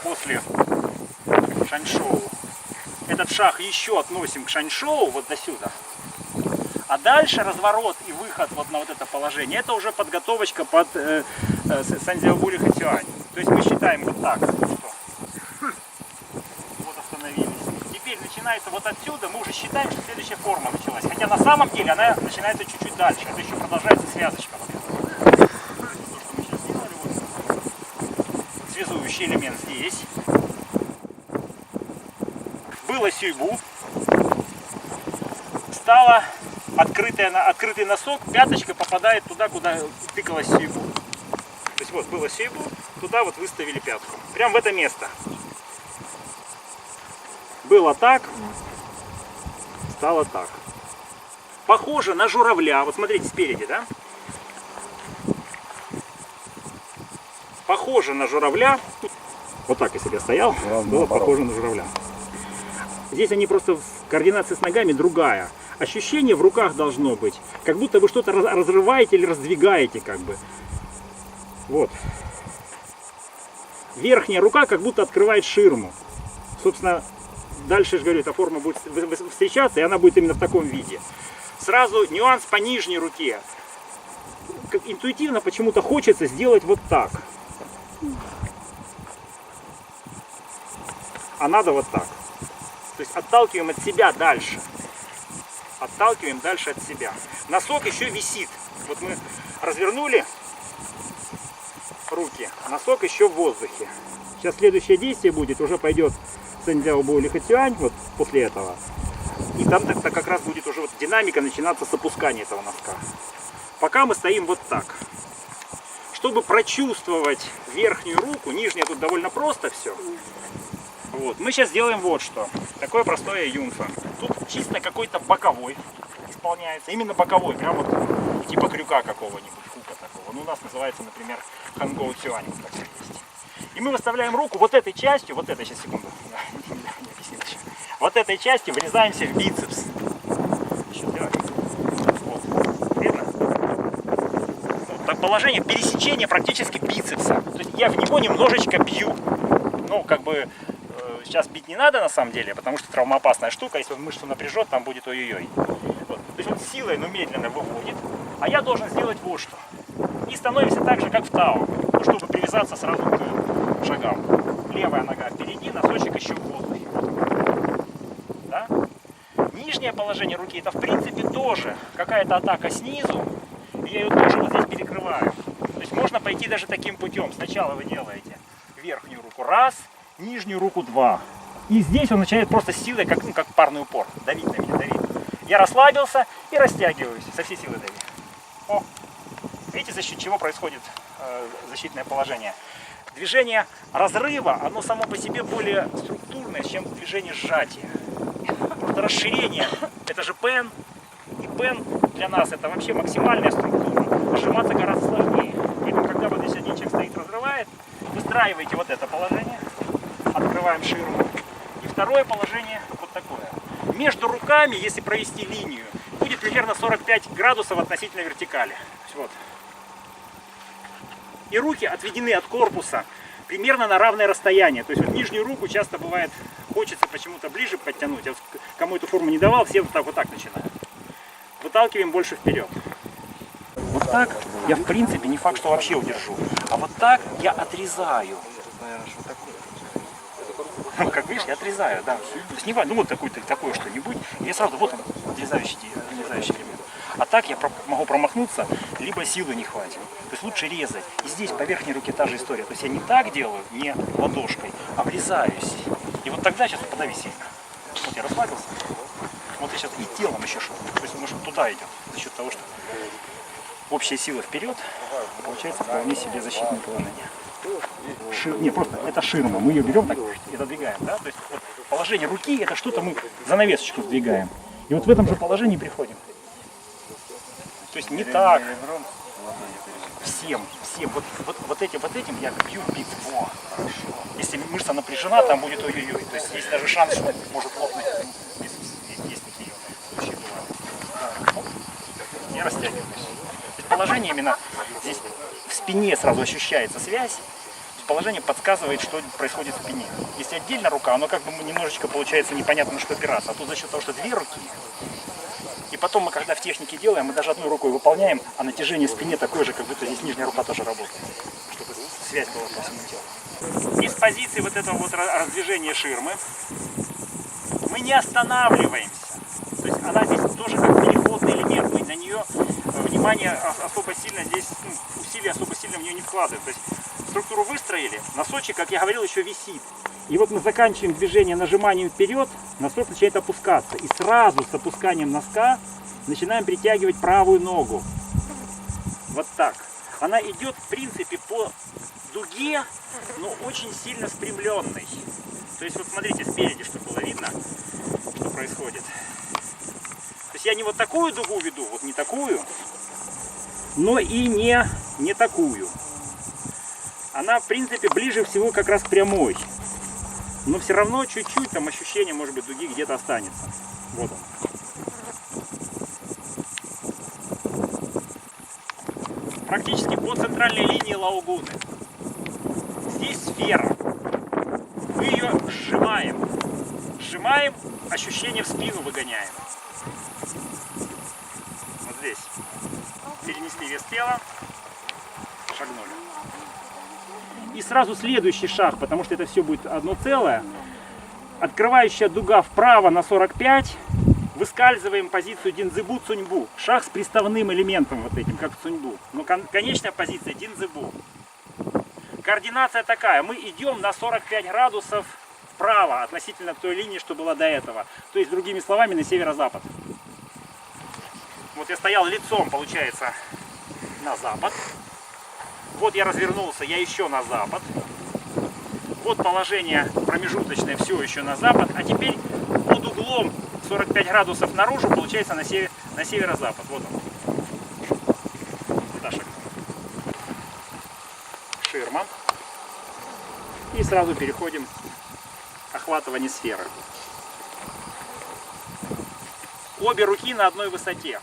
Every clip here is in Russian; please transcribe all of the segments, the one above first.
после шаньшоу. Этот шаг еще относим к шаньшоу вот до сюда. А дальше разворот и выход вот на вот это положение, это уже подготовочка под Санзяобу Лихотюань. То есть мы считаем вот так, что вот остановились. Теперь начинается вот отсюда, мы уже считаем, что следующая форма началась. Хотя на самом деле она начинается чуть-чуть дальше. Это еще продолжается связочка. Вот это. То, что мы сейчас сделали, вот. Связующий элемент здесь. Было сюйбу. Стало открытый носок, пяточка попадает туда, куда тыкалась сюйбу. То есть вот было сюйбу, туда вот выставили пятку. Прям в это место. Было так, стало так. Похоже на журавля. Вот смотрите спереди, да? Похоже на журавля. Вот так, если я стоял, было похоже на журавля. Здесь они просто в координации с ногами другая. Ощущение в руках должно быть, как будто вы что-то разрываете или раздвигаете, как бы. Вот. Верхняя рука как будто открывает ширму. Собственно, дальше, я же говорю, эта форма будет встречаться, и она будет именно в таком виде. Сразу нюанс по нижней руке. Интуитивно почему-то хочется сделать вот так. А надо вот так. То есть отталкиваем от себя дальше. Отталкиваем дальше от себя. Носок еще висит. Вот мы развернули руки. Носок еще в воздухе. Сейчас следующее действие будет. Уже пойдет Санзяобу Лихотюань. Вот после этого. И там так как раз будет уже вот динамика начинаться с опускания этого носка. Пока мы стоим вот так. Чтобы прочувствовать верхнюю руку, нижняя тут довольно просто все. Вот. Мы сейчас сделаем вот что. Такое простое юнфа. Тут чисто какой-то боковой исполняется. Именно боковой. Прям вот типа крюка какого-нибудь, хука такого. Ну, у нас называется, например, хангоу цюань. Вот такой есть. И мы выставляем руку вот этой частью, вот этой, сейчас секунду. Вот этой частью врезаемся в бицепс. Еще делаем. Вот. Видно? Вот. Так положение пересечения практически бицепса. То есть я в него немножечко бью. Ну, как бы... Сейчас бить не надо на самом деле, потому что травмоопасная штука. Если он мышцу напряжет, там будет ой-ой-ой. Вот. То есть он силой, но медленно выводит. А я должен сделать вот что. И становимся так же, как в Тао, ну, чтобы привязаться сразу к шагам. Левая нога впереди, носочек еще в воздухе. Да? Нижнее положение руки, это в принципе тоже какая-то атака снизу. И я ее тоже вот здесь перекрываю. То есть можно пойти даже таким путем. Сначала вы делаете верхнюю руку раз, нижнюю руку 2. И здесь он начинает просто силой, как парный упор. Давить на меня, давить. Я расслабился и растягиваюсь. Со всей силы давить. О! Видите, за счет чего происходит защитное положение? Движение разрыва, оно само по себе более структурное, чем движение сжатия. Просто расширение, это же пен. И пен для нас это вообще максимальная структура. Сжиматься гораздо сложнее. Поэтому, когда вот здесь один человек стоит, разрывает, выстраиваете вот это положение. Открываем ширму. И второе положение вот такое. Между руками, если провести линию, будет примерно 45 градусов относительно вертикали. Вот. И руки отведены от корпуса примерно на равное расстояние. То есть вот нижнюю руку часто бывает, хочется почему-то ближе подтянуть. А вот кому эту форму не давал, все вот так начинают. Выталкиваем больше вперед. Вот так я в принципе не факт, что вообще удержу. А вот так я отрезаю. Как видишь, я отрезаю, да. То есть не важно, ну вот такое что-нибудь, и я сразу, вот он, отрезающий элемент. А так я могу промахнуться, либо силы не хватит. То есть лучше резать. И здесь по верхней руке та же история. То есть я не так делаю, не ладошкой, а врезаюсь. И вот тогда сейчас подави сильно. Вот я расслабился. Вот я сейчас и телом еще что-то. То есть он туда идет. За счет того, что общая сила вперед, получается вполне себе защитное положение. Не, просто это ширма, мы ее берем так и задвигаем, да? То есть вот, положение руки это что-то мы занавесочку сдвигаем. И вот в этом же положении приходим. То есть не так. Всем. Вот этим я бью бицепс. Если мышца напряжена, там будет ой-ой-ой. То есть есть даже шанс, что может лопнуть бицепс. Есть такие случаи бывают. Не растягиваюсь. Положение именно здесь в спине сразу ощущается связь. положение подсказывает, что происходит в спине. Если отдельно рука, оно как бы немножечко получается непонятно, на что опираться. А тут за счет того, что две руки, и потом мы, когда в технике делаем, мы даже одной рукой выполняем, а натяжение в спине такое же, как будто здесь нижняя рука тоже работает, чтобы связь была по всему телу. Из позиции вот этого вот раздвижения ширмы мы не останавливаемся. То есть она здесь тоже как переходный элемент. Мы на нее внимание особо сильно здесь, усилия особо сильно в нее не вкладываем. То есть структуру выстроили, носочек, как я говорил, еще висит. И вот мы заканчиваем движение нажиманием вперед, носок начинает опускаться. И сразу с опусканием носка начинаем притягивать правую ногу. Вот так. Она идет, в принципе, по дуге, но очень сильно спрямленной. То есть вот смотрите спереди, чтобы было видно, что происходит. То есть я не вот такую дугу веду, вот не такую, но и не такую. Она, в принципе, ближе всего как раз к прямой. Но все равно чуть-чуть там ощущение, может быть, дуги где-то останется. Вот он. Практически по центральной линии Лаогуны. Здесь сфера. Мы ее сжимаем. Сжимаем, ощущение в спину выгоняем. Вот здесь. Перенесли вес тела. Шагнули. И сразу следующий шаг, потому что это все будет одно целое. Открывающая дуга вправо на 45. Выскальзываем позицию динзыбу цуньбу. Шаг с приставным элементом вот этим, как цуньбу. Но конечная позиция динзыбу. Координация такая. Мы идем на 45 градусов вправо относительно той линии, что была до этого. То есть, другими словами, на северо-запад. Вот я стоял лицом, получается, на запад. Вот я развернулся, я еще на запад. Вот положение промежуточное, все еще на запад. А теперь под углом 45 градусов наружу, получается на северо-запад. Вот он. Туда шаг. Ширма. И сразу переходим к охватыванию сферы. Обе руки на одной высоте.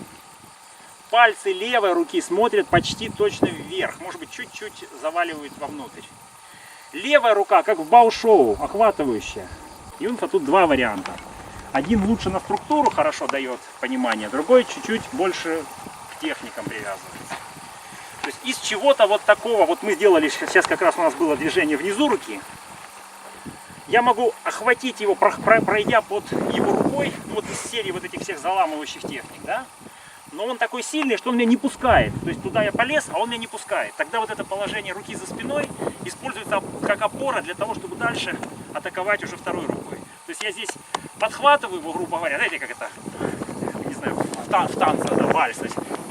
Пальцы левой руки смотрят почти точно вверх. Может быть, чуть-чуть заваливают вовнутрь. Левая рука, как в бао-шоу, охватывающая. И вот тут два варианта. Один лучше на структуру хорошо дает понимание, другой чуть-чуть больше к техникам привязывается. То есть из чего-то вот такого, вот мы сделали, сейчас как раз у нас было движение внизу руки. Я могу охватить его, пройдя под его рукой, ну, вот из серии вот этих всех заламывающих техник, да? Но он такой сильный, что он меня не пускает. То есть туда я полез, а он меня не пускает. Тогда вот это положение руки за спиной используется как опора для того, чтобы дальше атаковать уже второй рукой. То есть я здесь подхватываю его, грубо говоря, знаете, как это, не знаю, в танце, да, вальс.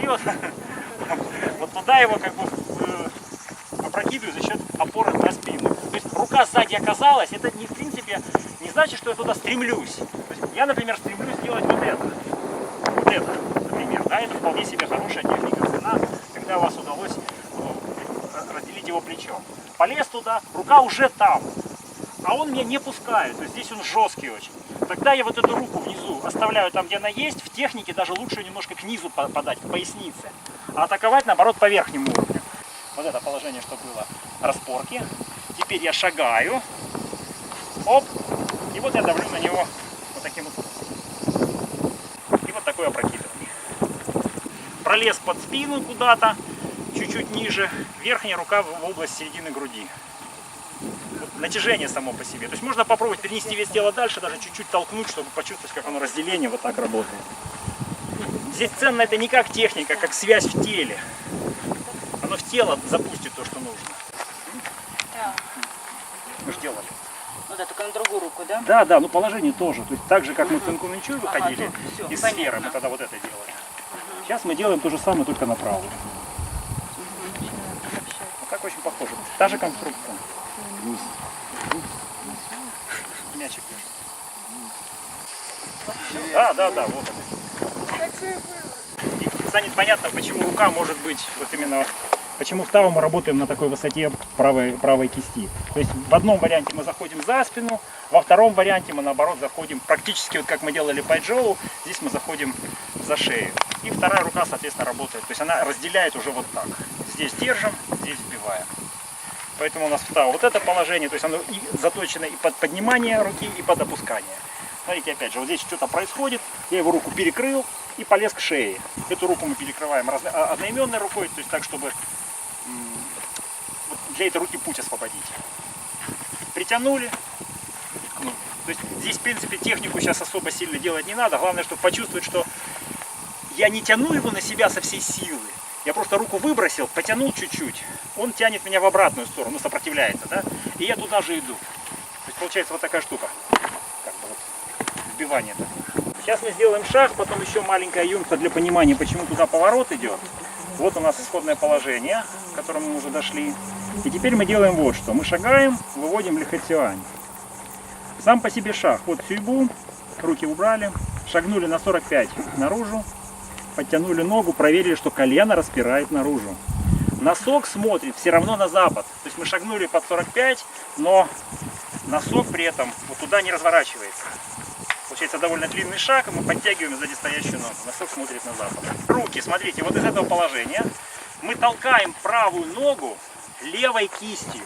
И вот, вот туда его как бы опрокидываю за счет опоры на спину. То есть рука сзади оказалась, это не, в принципе не значит, что я туда стремлюсь. То есть я, например, стремлюсь сделать вот это. Вот это, например. Да, это вполне себе хорошая техника цена, когда у вас удалось разделить его плечом. Полез туда, рука уже там. А он меня не пускает, то есть здесь он жесткий очень. Тогда я вот эту руку внизу оставляю там, где она есть. В технике даже лучше немножко к низу подать, к пояснице. А атаковать, наоборот, по верхнему уровню. Вот это положение, что было распорки. Теперь я шагаю. Оп. И вот я давлю на него вот таким вот. И вот такое опрокидывание. Пролез под спину куда-то, чуть-чуть ниже. Верхняя рука в область середины груди. Натяжение само по себе. То есть можно попробовать перенести вес тела дальше, даже чуть-чуть толкнуть, чтобы почувствовать, как оно разделение вот так работает. Здесь ценно это не как техника, как связь в теле. Оно в тело запустит то, что нужно. Да. Мы же делали. Ну да, только на другую руку, да? Да, да, ну положение тоже. То есть так же, как мы в Цинкун Минчжуй выходили все, из понятно. сферы, мы тогда вот это делали. Сейчас мы делаем то же самое, только на правую. Ну как очень похоже. Та же конструкция. Мячик держит. Да, да, да, вот он. И станет понятно, почему рука может быть вот именно, почему в Тао мы работаем на такой высоте правой кисти. То есть в одном варианте мы заходим за спину, во втором варианте мы наоборот заходим практически вот как мы делали по Джоу, здесь мы заходим за шею. И вторая рука, соответственно, работает. То есть она разделяет уже вот так. Здесь держим, здесь сбиваем. Поэтому у нас встало вот это положение, то есть оно и заточено и под поднимание руки, и под опускание. Смотрите, опять же, вот здесь что-то происходит, я его руку перекрыл и полез к шее. Эту руку мы перекрываем одноименной рукой, то есть так, чтобы для этой руки путь освободить. Притянули. То есть здесь, в принципе, технику сейчас особо сильно делать не надо. Главное, чтобы почувствовать, что я не тяну его на себя со всей силы. Я просто руку выбросил, потянул чуть-чуть. Он тянет меня в обратную сторону, сопротивляется, да? И я туда же иду. То есть получается вот такая штука. Как бы вот вбивание такое. Сейчас мы сделаем шаг, потом еще маленькая юнта для понимания, почему туда поворот идет. Вот у нас исходное положение, к которому мы уже дошли. И теперь мы делаем вот что. Мы шагаем, выводим лихотсюань. Сам по себе шаг. Вот сюйбу, руки убрали, шагнули на 45 наружу, подтянули ногу, проверили, что колено распирает наружу. Носок смотрит все равно на запад. То есть мы шагнули под 45, но носок при этом вот туда не разворачивается. Получается довольно длинный шаг, и мы подтягиваем сзади стоящую ногу. Носок смотрит на запад. Руки, смотрите, вот из этого положения мы толкаем правую ногу левой кистью.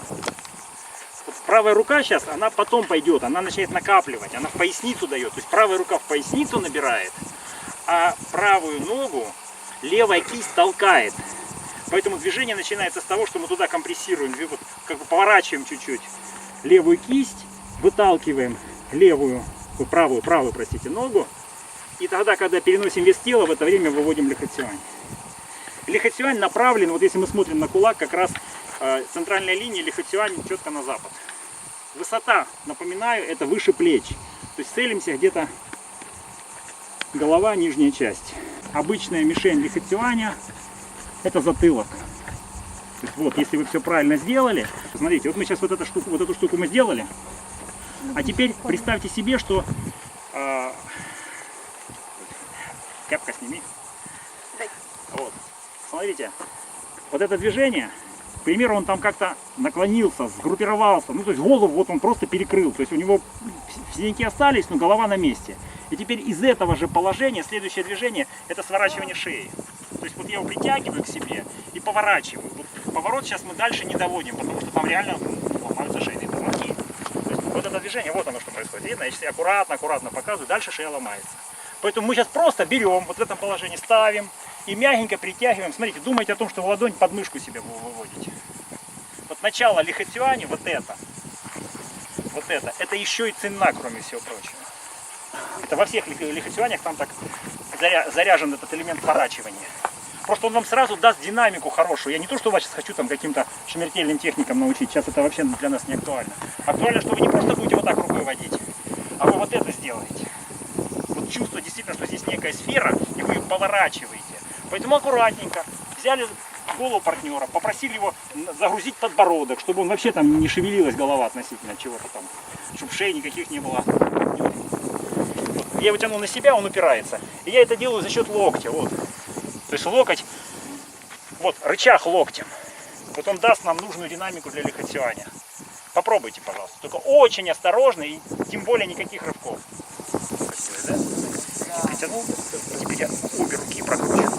Вот правая рука сейчас, она потом пойдет, она начинает накапливать, она в поясницу дает. То есть правая рука в поясницу набирает, а правую ногу левая кисть толкает. Поэтому движение начинается с того, что мы туда компрессируем, вот, как бы поворачиваем чуть-чуть левую кисть, выталкиваем левую, правую, простите, ногу. И тогда, когда переносим вес тела, в это время выводим лихотсюань. Лихотсюань направлен, вот если мы смотрим на кулак, как раз центральная линия лихотсюань четко на запад. Высота, напоминаю, это выше плеч. То есть целимся где-то голова, нижняя часть. Обычная мишень лихотсюаня это затылок. То есть вот, если вы все правильно сделали, смотрите, вот мы сейчас вот эту штуку мы сделали. А теперь представьте себе, что кепка сними. Вот. Смотрите, вот это движение, к примеру, он там как-то наклонился, сгруппировался, ну то есть голову вот он просто перекрыл, то есть у него синяки остались, но голова на месте. И теперь из этого же положения следующее движение это сворачивание шеи. То есть вот я его притягиваю к себе и поворачиваю. Вот поворот сейчас мы дальше не доводим, потому что там реально ломаются шейные позвонки. То есть вот это движение, вот оно что происходит. Видно, я сейчас аккуратно показываю, дальше шея ломается. Поэтому мы сейчас просто берем, вот в этом положении ставим и мягенько притягиваем. Смотрите, думайте о том, что вы ладонь под мышку себе выводите. Вот начало лихотсюани, вот это еще и ценна, кроме всего прочего. Это во всех лихотсюанях там так заряжен этот элемент поворачивания. Просто он вам сразу даст динамику хорошую. Я не то, что вас сейчас хочу там каким-то шмертельным техникам научить, сейчас это вообще для нас не актуально. Актуально, что вы не просто будете вот так рукой водить, а вы вот это сделаете. Вот чувство действительно, что здесь некая сфера, и вы ее поворачиваете. Поэтому аккуратненько взяли голову партнера, попросили его загрузить подбородок, чтобы он вообще там не шевелилась голова относительно чего-то там, чтобы шеи никаких не было. Я его тяну на себя, он упирается. И я это делаю за счет локтя. Вот. То есть локоть, вот рычаг локтем. Вот он даст нам нужную динамику для лихотсюаня. Попробуйте, пожалуйста. Только очень осторожно и тем более никаких рывков. Красиво, да? Притянул. И теперь я обе руки прокручиваю.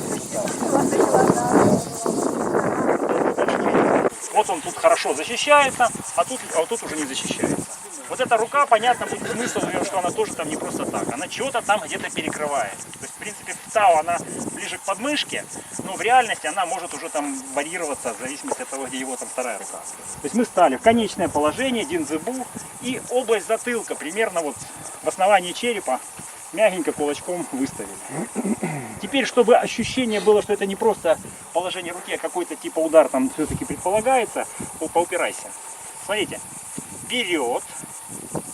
Вот он тут хорошо защищается, а тут уже не защищается. Вот эта рука, понятно, будет смысл в нем, что она тоже там не просто так. Она что-то там где-то перекрывает. То есть, в принципе, в ТАО она ближе к подмышке, но в реальности она может уже там варьироваться в зависимости от того, где его там вторая рука. То есть мы стали в конечное положение, динзебу, и область затылка примерно вот в основании черепа мягенько кулачком выставили. Теперь, чтобы ощущение было, что это не просто положение руки, а какой-то типа удар там все-таки предполагается, поупирайся. Смотрите, вперед,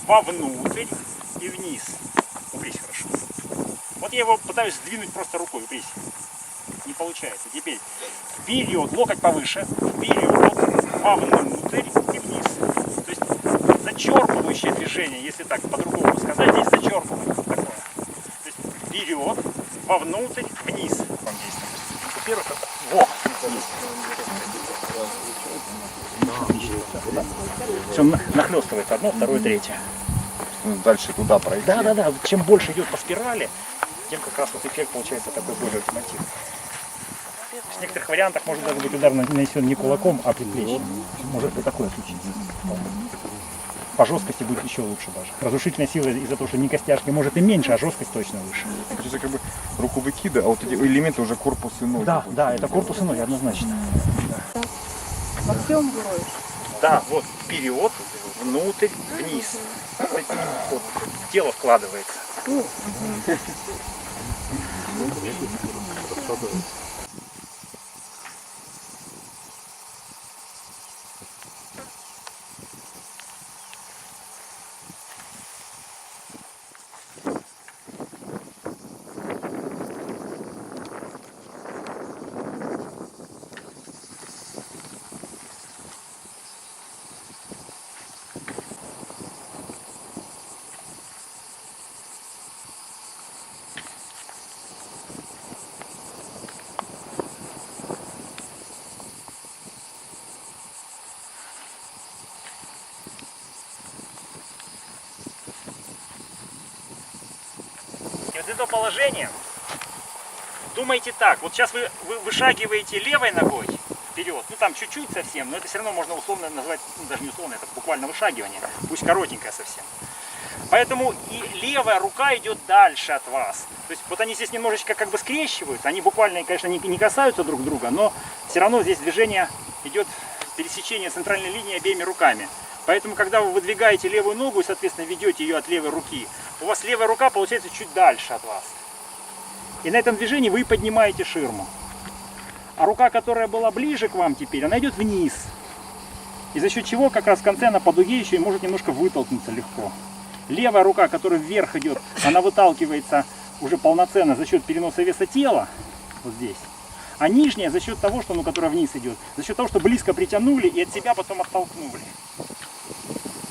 вовнутрь и вниз. Упрись хорошо. Вот я его пытаюсь сдвинуть просто рукой, упрись. Не получается. Теперь вперед, локоть повыше, вперед, вовнутрь и вниз. То есть зачерпывающее движение, если так по-другому сказать, здесь зачерпывание такое. То есть вперед, вовнутрь, вниз. Он действует. Во-первых, во, вниз. Все нахлестывает одно, второе, третье. Дальше туда пройти. Да. Чем больше идет по спирали, тем как раз вот эффект получается такой более ультимативный. В некоторых вариантах может даже быть удар нанесен не кулаком, а предплечьем. Может и такое случиться. По жесткости будет еще лучше даже. Разрушительная сила из-за того, что не костяшки, может и меньше, а жесткость точно выше. Если как бы руку выкидываю, а вот эти элементы уже корпус и ноги. Да, да, это корпус и ноги однозначно. Во всем буровишь. Да, вот вперед, внутрь, вниз. Вот, тело вкладывается. И вот это положение, думайте так, вот сейчас вы вышагиваете левой ногой вперед, ну там чуть-чуть совсем, но это все равно можно условно назвать, ну, даже не условно, это буквально вышагивание, пусть коротенькое совсем. Поэтому и левая рука идет дальше от вас. То есть вот они здесь немножечко как бы скрещиваются, они буквально, конечно, не касаются друг друга, но все равно здесь движение идет пересечение центральной линии обеими руками. Поэтому, когда вы выдвигаете левую ногу и, соответственно, ведете ее от левой руки, у вас левая рука получается чуть дальше от вас. И на этом движении вы поднимаете ширму. А рука, которая была ближе к вам теперь, она идет вниз. И за счет чего как раз в конце она по дуге еще и может немножко вытолкнуться легко. Левая рука, которая вверх идет, она выталкивается уже полноценно за счет переноса веса тела, вот здесь. А нижняя за счет того, что, которая вниз идет, за счет того, что близко притянули и от себя потом оттолкнули.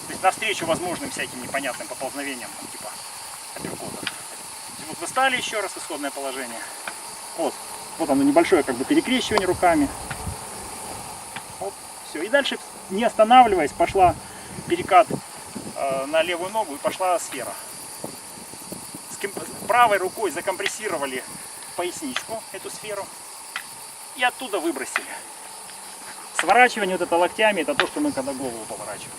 То есть навстречу возможным всяким непонятным поползновениям, типа апперкотов. Вот вы стали еще раз, исходное положение. Вот оно небольшое как бы перекрещивание руками. Вот, все. И дальше, не останавливаясь, пошла перекат на левую ногу и пошла сфера. Правой рукой закомпрессировали поясничку, эту сферу, и оттуда выбросили. Сворачивание вот это локтями, это то, что мы когда голову поворачивали.